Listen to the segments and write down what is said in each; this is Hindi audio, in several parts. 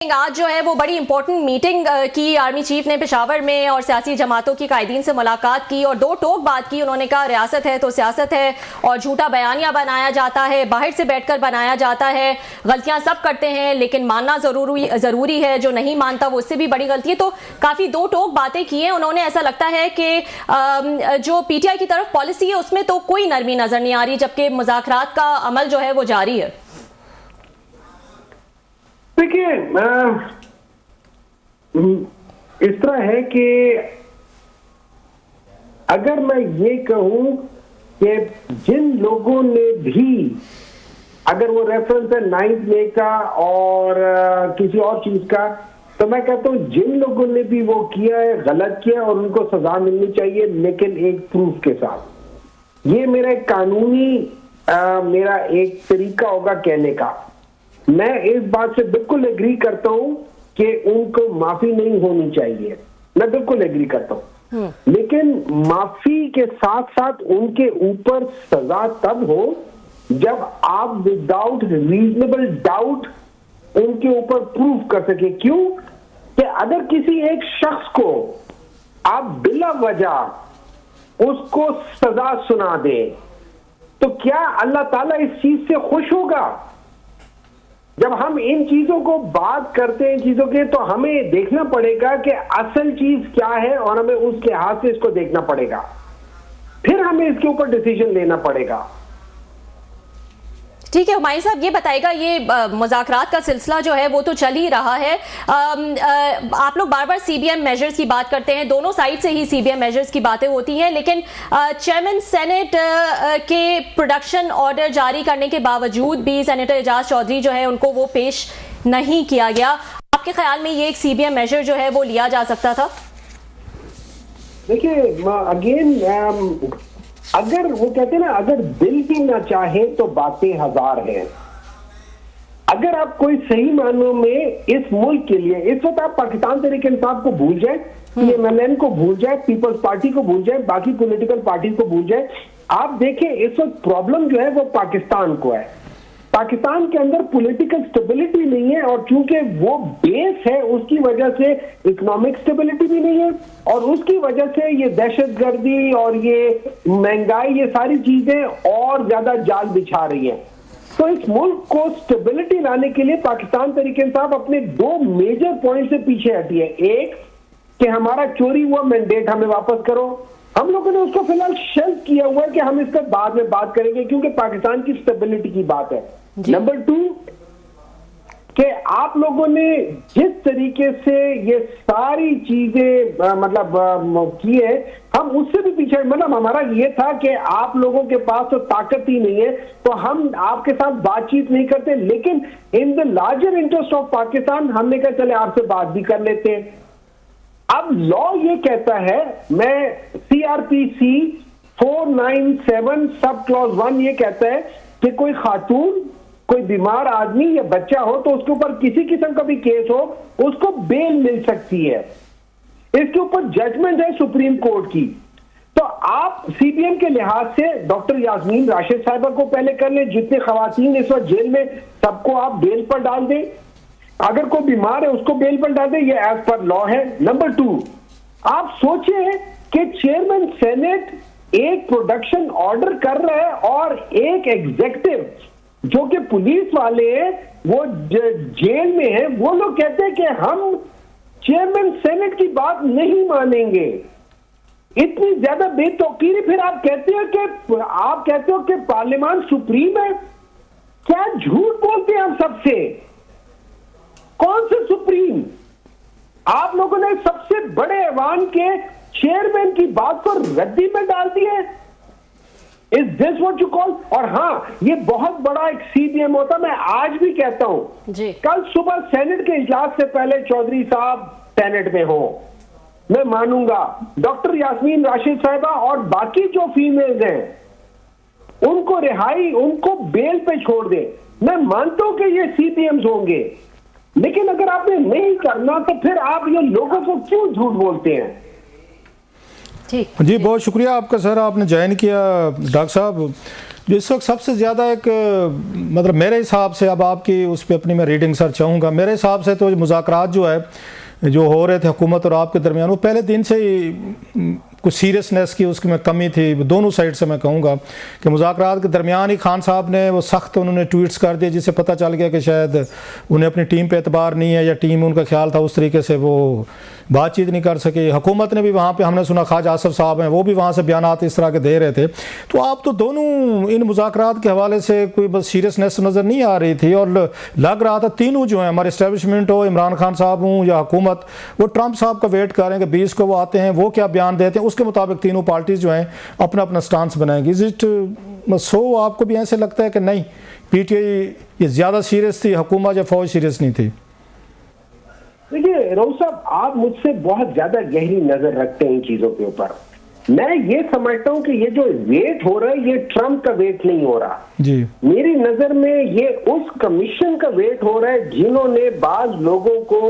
आज जो है वो बड़ी इंपॉर्टेंट मीटिंग की आर्मी चीफ ने पेशावर में और सियासी जमातों की कायदीन से मुलाकात की और दो टोक बात की। उन्होंने कहा रियासत है तो सियासत है और झूठा बयानिया बनाया जाता है, बाहर से बैठकर बनाया जाता है, गलतियां सब करते हैं लेकिन मानना जरूरी है, जो नहीं मानता वो उससे भी बड़ी गलती है। तो काफी दो टोक बातें की हैं उन्होंने। ऐसा लगता है कि जो पीटीआई की तरफ पॉलिसी है उसमें तो कोई नरमी नजर नहीं आ रही, जबकि मुज़ाकरात का अमल जो है वो जारी है। देखिए, इस तरह है कि अगर मैं ये कहूं कि जिन लोगों ने भी, अगर वो रेफरेंस है 9 मई का और किसी और चीज का, तो मैं कहता हूं जिन लोगों ने भी वो किया है गलत किया और उनको सजा मिलनी चाहिए, लेकिन एक प्रूफ के साथ। ये मेरा एक कानूनी मेरा एक तरीका होगा कहने का। मैं इस बात से बिल्कुल एग्री करता हूं कि उनको माफी नहीं होनी चाहिए, मैं बिल्कुल एग्री करता हूं, लेकिन माफी के साथ साथ उनके ऊपर सजा तब हो जब आप विदाउट रीजनेबल डाउट उनके ऊपर प्रूफ कर सके। क्यों कि अगर किसी एक शख्स को आप बिला वजह उसको सजा सुना दे तो क्या अल्लाह ताला इस चीज से खुश होगा? जब हम इन चीजों को बात करते हैं चीजों के, तो हमें देखना पड़ेगा कि असल चीज क्या है और हमें उस लिहाज से इसको देखना पड़ेगा, फिर हमें इसके ऊपर डिसीजन लेना पड़ेगा। ठीक है हुमायूं साहब, ये बताएगा, ये मुज़ाकरात का सिलसिला जो है वो तो चल ही रहा है। आप लोग बार बार सीबीएम मेजर्स की बात करते हैं, दोनों साइड से ही सीबीएम मेजर्स की बातें होती हैं, लेकिन चेयरमैन सेनेट के प्रोडक्शन ऑर्डर जारी करने के बावजूद भी सेनेटर एजाज चौधरी जो है उनको वो पेश नहीं किया गया। आपके ख्याल में ये एक सीबीएम मेजर जो है वो लिया जा सकता था? देखिए, अगेन अगर वो कहते हैं ना, अगर दिल भी ना चाहे तो बातें हजार हैं। अगर आप कोई सही मानों में इस मुल्क के लिए, इस वक्त आप पाकिस्तान तहरीक इंसाफ को भूल जाए, पीएमएलएन को भूल जाए, पीपल्स पार्टी को भूल जाए, बाकी पॉलिटिकल पार्टी को भूल जाए, आप देखें इस वक्त प्रॉब्लम जो है वो पाकिस्तान को है। पाकिस्तान के अंदर पॉलिटिकल स्टेबिलिटी नहीं है और चूंकि वो बेस है उसकी वजह से इकोनॉमिक स्टेबिलिटी भी नहीं है और उसकी वजह से ये दहशतगर्दी और ये महंगाई, ये सारी चीजें और ज्यादा जाल बिछा रही हैं। तो इस मुल्क को स्टेबिलिटी लाने के लिए पाकिस्तान तहरीक इंसाफ अपने दो मेजर पॉइंट से पीछे हटी है। एक कि हमारा चोरी हुआ मैंडेट हमें वापस करो, हम लोगों ने उसको फिलहाल शेल्फ किया हुआ है कि हम इस पर बाद में बात करेंगे क्योंकि पाकिस्तान की स्टेबिलिटी की बात है। नंबर 2 कि आप लोगों ने जिस तरीके से ये सारी चीजें मतलब की है, हम उससे भी पीछे, मतलब हमारा ये था कि आप लोगों के पास तो ताकत ही नहीं है तो हम आपके साथ बातचीत नहीं करते, लेकिन in the larger interest of Pakistan हमने कहा चले आपसे बात भी कर लेते हैं। अब लॉ ये कहता है, मैं सीआरपीसी 497 सब क्लॉज 1 ये कहता है कि कोई खातून, कोई बीमार आदमी या बच्चा हो तो उसके ऊपर किसी किस्म का भी केस हो उसको बेल मिल सकती है। इसके ऊपर जजमेंट है सुप्रीम कोर्ट की। तो आप सीबीएम के लिहाज से डॉक्टर यास्मीन राशिद साहिबा को पहले कर ले, जितने खवातीन इस वक्त जेल में सबको आप बेल पर डाल दें, अगर कोई बीमार है उसको बेल पर डाल दें, ये एज पर लॉ है। नंबर 2, आप सोचे कि चेयरमैन सेनेट एक प्रोडक्शन ऑर्डर कर रहा है और एक एग्जीक्यूटिव जो कि पुलिस वाले हैं वो जेल में है, वो लोग कहते हैं कि हम चेयरमैन सेनेट की बात नहीं मानेंगे। इतनी ज्यादा बेतौकीरी। फिर आप कहते हो कि पार्लियामान सुप्रीम है। क्या झूठ बोलते हैं हम सबसे? कौन से सुप्रीम? आप लोगों ने सबसे बड़े ऐवान के चेयरमैन की बात को रद्दी में डाल दिया। Is this what you call? और हाँ, ये बहुत बड़ा एक सीबीएम होता, मैं आज भी कहता हूं कल सुबह सेनेट के इजलास से पहले चौधरी साहब सेनेट में हो, मैं मानूंगा डॉक्टर यास्मीन राशिद साहिबा और बाकी जो फीमेल्स हैं उनको रिहाई, उनको बेल पे छोड़ दे। मैं मानता हूं कि ये सीबीएम्स होंगे, लेकिन अगर आपने नहीं करना तो फिर आप ये लोगों को क्यों झूठ बोलते हैं? जी बहुत शुक्रिया आपका सर, आपने ज्वाइन किया। डॉक्टर साहब, जो इस वक्त सबसे ज़्यादा एक मतलब मेरे हिसाब से, अब आपकी उस पर अपनी मैं रीडिंग सर चाहूँगा, मेरे हिसाब से तो मुज़ाकरात जो है जो हो रहे थे हुकूमत और आपके दरमियान, वो पहले दिन से ही कुछ सीरियसनेस की उसकी में कमी थी दोनों साइड से। मैं कहूँगा कि मुज़ाकरात के दरमियान ही खान साहब ने वो सख्त उन्होंने ट्वीट्स कर दिए जिससे पता चल गया कि शायद उन्हें अपनी टीम पे एतबार नहीं है या टीम उनका ख्याल था उस तरीके से वो बातचीत नहीं कर सके। हुकूमत ने भी वहाँ पे, हमने सुना ख्वाजा आसिफ साहब हैं वो भी वहाँ से बयानात इस तरह के दे रहे थे। तो आप तो दोनों इन मुज़ाकरात के हवाले से कोई बस सीरियसनेस नज़र नहीं आ रही थी, और लग रहा था तीनों जो हैं, हमारे इस्टेब्लिशमेंट हो, इमरान खान साहब हों या हुकूमत, वो ट्रंप साहब का वेट कर रहे हैं कि 20 को वो आते हैं, वो क्या बयान देते हैं, उसके मुताबिक तीनों पार्टीज जो हैं अपना अपना स्टांस बनाएंगी। Is it so? आपको भी ऐसे लगता है कि नहीं, पीटीआई ये ज़्यादा सीरियस थी, हुकूमत या फौज सीरियस नहीं थी? देखिए रऊफ साहब, आप मुझसे बहुत ज्यादा गहरी नजर रखते हैं इन चीजों के ऊपर। मैं ये समझता हूं कि ये जो वेट हो रहा है ये ट्रंप का वेट नहीं हो रहा जी। मेरी नजर में ये उस कमीशन का वेट हो रहा है जिन्होंने बाज लोगों को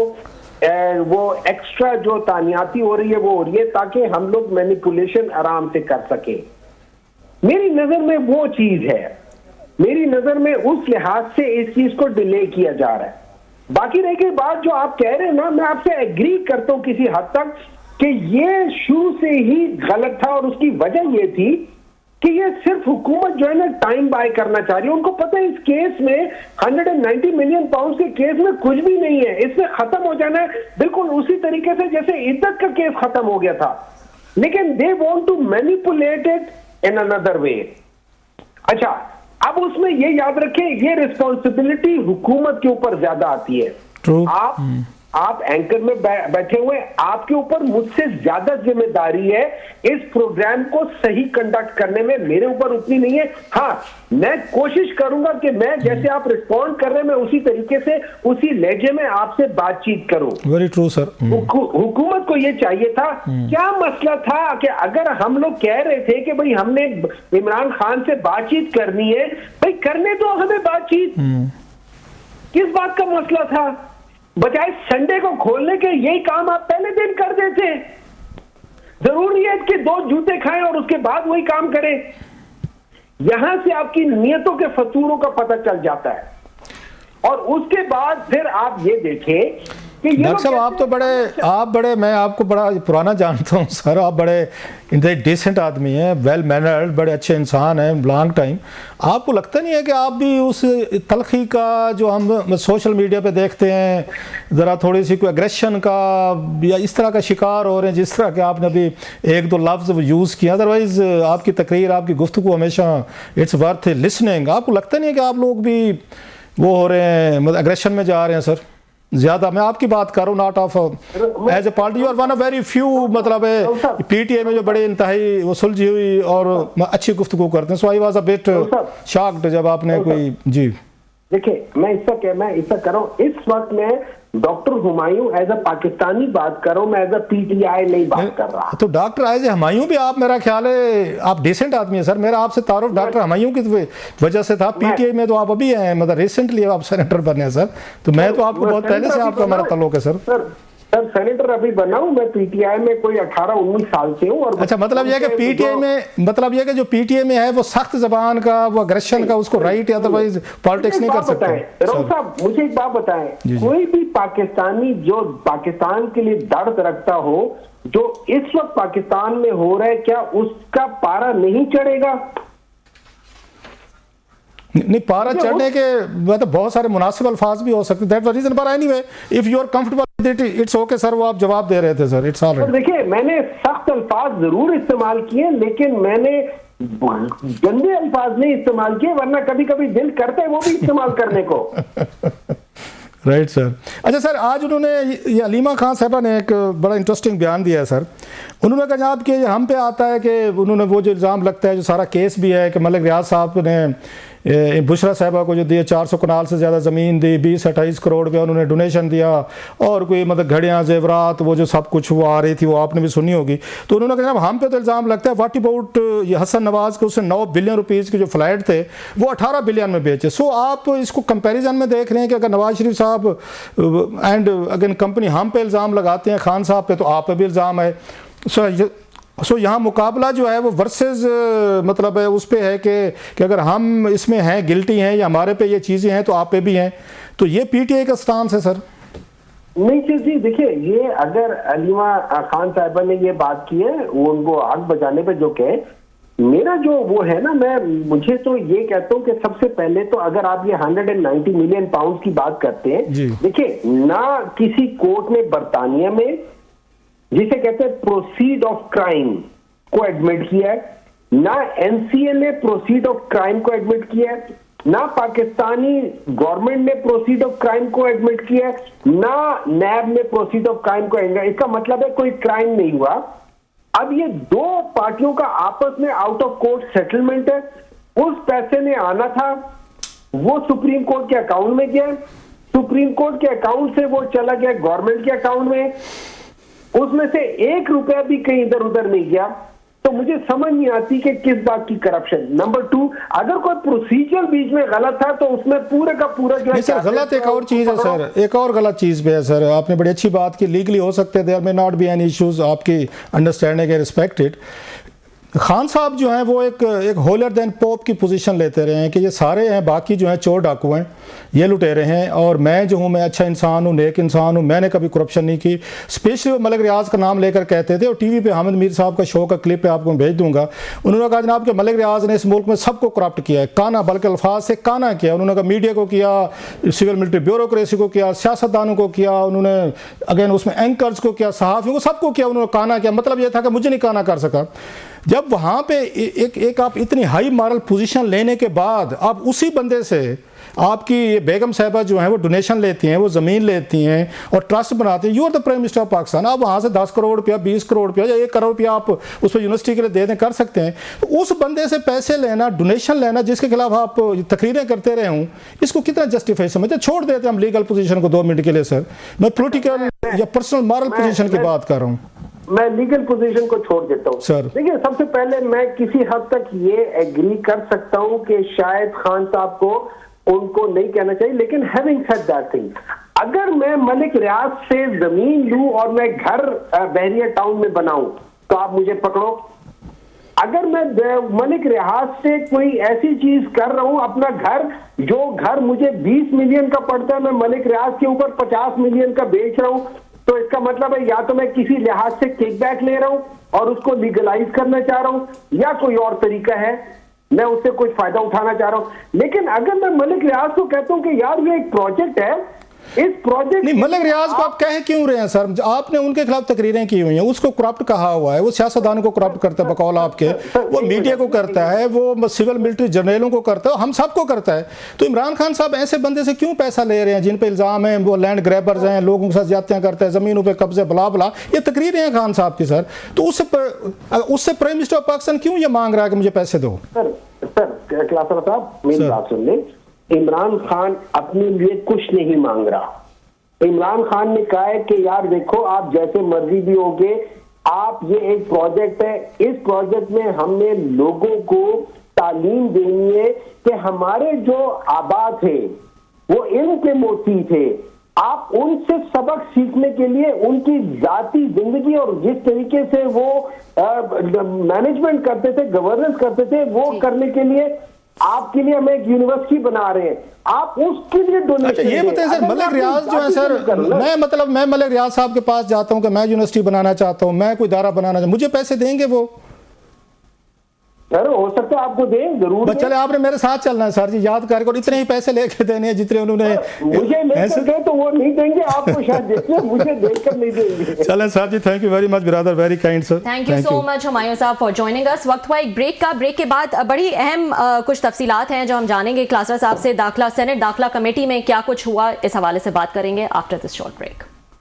वो एक्स्ट्रा जो तानियाती हो रही है वो हो रही है ताकि हम लोग मैनिपुलेशन आराम से कर सके। मेरी नजर में वो चीज है, मेरी नजर में उस लिहाज से इस चीज को डिले किया जा रहा है। बाकी रह गई बात जो आप कह रहे हैं ना, मैं आपसे एग्री करता हूं किसी हद तक कि ये शुरू से ही गलत था, और उसकी वजह ये थी कि ये सिर्फ हुकूमत जो है ना टाइम बाय करना चाह रही है। उनको पता है इस केस में 190 मिलियन पाउंड के केस में कुछ भी नहीं है, इसमें खत्म हो जाना है बिल्कुल उसी तरीके से जैसे इद्दत का केस खत्म हो गया था, लेकिन they want to manipulate it in another way. अच्छा, अब उसमें ये याद रखें, ये रिस्पॉन्सिबिलिटी हुकूमत के ऊपर ज्यादा आती है। True. आप एंकर में बैठे हुए, आपके ऊपर मुझसे ज्यादा जिम्मेदारी है इस प्रोग्राम को सही कंडक्ट करने में, मेरे ऊपर उतनी नहीं है। हाँ, मैं कोशिश करूंगा कि मैं जैसे आप रिस्पॉन्ड कर रहे हैं मैं उसी तरीके से उसी लहजे में आपसे बातचीत करूं। Very true sir. हुकूमत को ये चाहिए था, क्या मसला था कि अगर हम लोग कह रहे थे कि भाई हमने इमरान खान से बातचीत करनी है, भाई करने दो हमें बातचीत, किस बात का मसला था? बजाय संडे को खोलने के यही काम आप पहले दिन कर देते। जरूरी है कि 2 जूते खाएं और उसके बाद वही काम करें। यहां से आपकी नियतों के फतूरों का पता चल जाता है, और उसके बाद फिर आप ये देखें कि डॉक्टर साहब आप बड़े मैं आपको बड़ा पुराना जानता हूँ सर, आप बड़े डिसेंट आदमी हैं, वेल मैनर्ड, बड़े अच्छे इंसान हैं, लॉन्ग टाइम। आपको लगता नहीं है कि आप भी उस तलखी का जो हम सोशल मीडिया पे देखते हैं, ज़रा थोड़ी सी कोई एग्रेशन का या इस तरह का शिकार हो रहे हैं, जिस तरह के आपने अभी 1-2 लफ्ज़ यूज़ किया? अदरवाइज़ आपकी तकरीर, आपकी गुफ्तगू हमेशा इट्स वर्थ लिसनिंग। आपको लगता नहीं है कि आप लोग भी वो हो रहे हैं, मतलब एग्रेशन में जा रहे हैं सर ज्यादा? मैं आपकी बात कर रहा हूँ, not of as a party, और वन ऑफ वेरी फ्यू, मतलब पीटीआई में जो बड़े इंतहाई वो सुलझी हुई और अच्छी गुफ्तगू करते हैं। So I was a bit shocked जब आपने कोई जी। देखिए, मैं इसका कर रहा हूँ, इस वक्त मैं doctor Humayun as a Pakistani बात कर रहा हूँ, मैं एज अ पीटीआई नहीं बात कर रहा। तो डॉक्टर एज ए हुमायूं भी आप, मेरा ख्याल है आप डिसेंट आदमी है सर। मेरा आपसे तारुफ डॉक्टर हुमायूं की वजह से था। पीटीआई में तो आप अभी हैं, मतलब रिसेंटली आप सेनेटर बने हैं सर, तो मैं तो आपको बहुत पहले से आपका हमारा ताल्लुक है सर। सर सेनेटर अभी बना हूं मैं, पीटीआई में कोई 18-19 साल से हूं। और अच्छा, मतलब यह कि पीटीआई में, मतलब यह कि जो पीटीआई में है वो सख्त जबान का, वो अग्रेशन का, उसको राइट, अदरवाइज पॉलिटिक्स नहीं कर सकते। रऊफ साहब, मुझे एक बात बताएं, कोई भी पाकिस्तानी जो पाकिस्तान के लिए दर्द रखता हो, जो इस वक्त पाकिस्तान में हो रहा है, क्या उसका पारा नहीं चढ़ेगा? नहीं, पारा चढ़ने के मतलब बहुत सारे मुनासिब अल्फाज भी हो सकते हैं, दैट्स द रीजन। पर anyway, if you are comfortable with it, it's okay sir. वो आप जवाब दे रहे थे सर, इट्स ऑलराइट। देखिए, मैंने सख्त अल्फाज जरूर इस्तेमाल किए, लेकिन मैंने गंदे अल्फाज नहीं इस्तेमाल किए, वरना कभी कभी दिल करता है वो भी इस्तेमाल करने को। Right sir. अच्छा सर, आज उन्होंने ये अलीमा खान साहबा ने एक बड़ा इंटरेस्टिंग बयान दिया है सर। उन्होंने कहा जनाब कि हम पे आता है कि उन्होंने वो जो इल्ज़ाम लगता है, जो सारा केस भी है कि मलिक रियाज साहब ने बुशरा साहबा को जो दिया, 400 कनाल से ज़्यादा ज़मीन दी, 20-28 करोड़ रुपया उन्होंने डोनेशन दिया, और कोई मतलब घड़ियाँ, जेवरात, वो जो सब कुछ वो आ रही थी, वो आपने भी सुनी होगी। तो उन्होंने कहा हम पे तो इल्ज़ाम लगता है, व्हाट अबाउट ये हसन नवाज के, उसने 9 बिलियन रुपीज़ के जो फ्लैट थे वो 18 बिलियन में बेचे। सो आप इसको कंपैरिजन में देख रहे हैं कि अगर नवाज शरीफ साहब एंड अगेन कंपनी हम पे इल्ज़ाम लगाते हैं खान साहब पे, तो आप पे भी इल्ज़ाम है। सो सो यहाँ मुकाबला जो है वो वर्सेस मतलब है उस पे है कि अगर हम इसमें हैं गिल्टी हैं या हमारे पे ये चीज़ें हैं तो आप पे भी हैं, तो ये पीटीआई का स्टांस है सर। नहीं सर जी, देखिए ये अगर अलीमा खान साहिबा ने ये बात की है, वो उनको हक बजाने पे जो कहे, मेरा जो वो है ना, मुझे तो ये कहता हूँ कि सबसे पहले तो अगर आप ये 190 मिलियन पाउंड की बात करते हैं, देखिए ना किसी कोर्ट ने बरतानिया में जिसे कहते हैं प्रोसीड ऑफ क्राइम को एडमिट किया है, ना एनसीए ने प्रोसीड ऑफ क्राइम को एडमिट किया है, ना पाकिस्तानी गवर्नमेंट ने प्रोसीड ऑफ क्राइम को एडमिट किया है, ना नैब ने प्रोसीड ऑफ क्राइम को एडमिट। इसका मतलब है कोई क्राइम नहीं हुआ। अब ये दो पार्टियों का आपस में आउट ऑफ कोर्ट सेटलमेंट है, उस पैसे ने आना था, वो सुप्रीम कोर्ट के अकाउंट में गया, सुप्रीम कोर्ट के अकाउंट से वो चला गया गवर्नमेंट के अकाउंट में, उसमें से 1 रुपया भी कहीं इधर उधर नहीं गया। तो मुझे समझ नहीं आती कि किस बात की करप्शन। नंबर 2, अगर कोई प्रोसीजर बीच में गलत था तो उसमें पूरे का पूरा जो है सर गलत एक और चीज है सर, एक और गलत चीज पे है सर। आपने बड़ी अच्छी बात की, लीगली हो सकते देयर में नॉट बी एनी इश्यूज, आपकी अंडरस्टैंडिंग है, रिस्पेक्टेड। खान साहब जो हैं वो एक होलर देन पोप की पोजीशन लेते रहे हैं कि ये सारे हैं, बाकी जो हैं चोर डाकू हैं, ये लुटेरे हैं, और मैं जो हूँ मैं अच्छा इंसान हूँ, नेक इंसान हूँ, मैंने कभी करप्शन नहीं की। स्पेशली वो मलिक रियाज का नाम लेकर कहते थे, और टीवी पे हामिद मीर साहब का शो का क्लिप है, आपको भेज दूंगा। उन्होंने कहा जनाब कि मलिक रियाज ने इस मुल्क में सबको करप्ट किया है, काना, बल्कि अल्फाज से काना किया। उन्होंने कहा मीडिया को किया, सिविल मिलिट्री ब्यूरोक्रेसी को किया, सियासतदानों को किया, उन्होंने अगेन उसमें एंकर्स को किया, सहाफ़ियों को, सबको किया, उन्होंने काना किया। मतलब ये था कि मुझे नहीं काना कर सका। जब वहाँ पे एक आप इतनी हाई मॉरल पोजीशन लेने के बाद आप उसी बंदे से आपकी बेगम साहिबा जो हैं वो डोनेशन लेती हैं, वो ज़मीन लेती हैं और ट्रस्ट बनाते हैं, you are the prime minister of Pakistan. आप वहाँ से 10 करोड़ रुपया, 20 करोड़ रुपया या 1 करोड़ रुपया आप उस पर यूनिवर्सिटी के लिए दे दें, कर सकते हैं। तो उस बंदे से पैसे लेना, डोनेशन लेना, जिसके खिलाफ आप तकरीरें करते रहे हूँ, इसको कितना जस्टिफाई समझते? छोड़ देते हम लीगल पोजीशन को 2 मिनट के लिए सर। मैं पॉलिटिकल या पर्सनल मॉरल पोजीशन की बात कर रहा हूँ। मैं लीगल पोजीशन को छोड़ देता हूँ सर। देखिए, सबसे पहले मैं किसी हद तक ये एग्री कर सकता हूँ कि शायद खान साहब को उनको नहीं कहना चाहिए, लेकिन हैविंग सेड दैट थिंग, अगर मैं मलिक रियाज से जमीन लूं और मैं घर बहरिया टाउन में बनाऊं तो आप मुझे पकड़ो। अगर मैं मलिक रियाज से कोई ऐसी चीज कर रहा हूं, अपना घर, जो घर मुझे 20 मिलियन का पड़ता है, मैं मलिक रियाज के ऊपर 50 मिलियन का बेच रहा हूं, तो इसका मतलब है या तो मैं किसी लिहाज से किकबैक ले रहा हूं और उसको लीगलाइज करना चाह रहा हूं, या कोई और तरीका है, मैं उससे कुछ फायदा उठाना चाह रहा हूं। लेकिन अगर मैं मलिक रियाज को कहता हूं कि यार ये एक प्रोजेक्ट है, इस प्रोजेक्ट नहीं, मलिक रियाज को आप कह क्यों रहे हैं सर? आपने उनके खिलाफ तकरीरें की हुई हैं, उसको करप्ट कहा हुआ है, वो सियासतदानों को करप्ट करता है बकौल आपके, वो मीडिया को करता है, वो सिविल मिलिट्री जर्नलों को करता है, हम सबको करता है। तो इमरान खान साहब ऐसे बंदे से क्यों पैसा ले रहे हैं जिन पे इल्जाम है वो लैंड ग्रैबर्स हैं, लोगों के साथ ज्यादतियां करते हैं, जमीनों पे कब्जे, बला बला, ये तकरीरें हैं खान साहब की सर। तो उससे प्राइम मिनिस्टर ऑफ पाकिस्तान क्यों ये मांग रहा है कि मुझे पैसे दो? सर क्लासर साहब मेरी बात सुन लें, इमरान खान अपने लिए कुछ नहीं मांग रहा। इमरान खान ने कहा है कि यार देखो, आप जैसे मर्जी भी होगे, आप ये एक प्रोजेक्ट है, इस प्रोजेक्ट में हमने लोगों को तालीम देनी है कि हमारे जो आबा थे वो इल्म के मोती थे, आप उनसे सबक सीखने के लिए उनकी जाती जिंदगी और जिस तरीके से वो मैनेजमेंट करते थे, गवर्नेंस करते थे, वो करने के लिए आपके लिए हम एक यूनिवर्सिटी बना रहे हैं, आप उसके लिए डोनेशन। ये बताएं सर, मलिक रियाज जो है सर, मैं मलिक रियाज साहब के पास जाता हूं कि मैं यूनिवर्सिटी बनाना चाहता हूं, मैं कोई इदारा बनाना चाहता हूं, मुझे पैसे देंगे वो? सर हो सकता है आपको दें, जरूर। चले, आपने मेरे साथ चलना है सर जी, याद करके, और इतने ही पैसे लेके देने हैं जितने उन्होंने मुझे लेकर तो वो नहीं देंगे आपको, शायद देखिए, मुझे देकर नहीं देंगे। चलें sir ji, thank you very much brother, very kind sir. Thank you so much Humayun साहब फॉर जॉइनिंग अस। वक्त हुआ एक ब्रेक का। ब्रेक के बाद बड़ी अहम कुछ तफसीलात हैं जो हम जानेंगे क्लासर साहब से। दाखिला सेनेट दाखिला कमेटी में क्या कुछ हुआ, इस हवाले से बात करेंगे आफ्टर दिस शॉर्ट ब्रेक।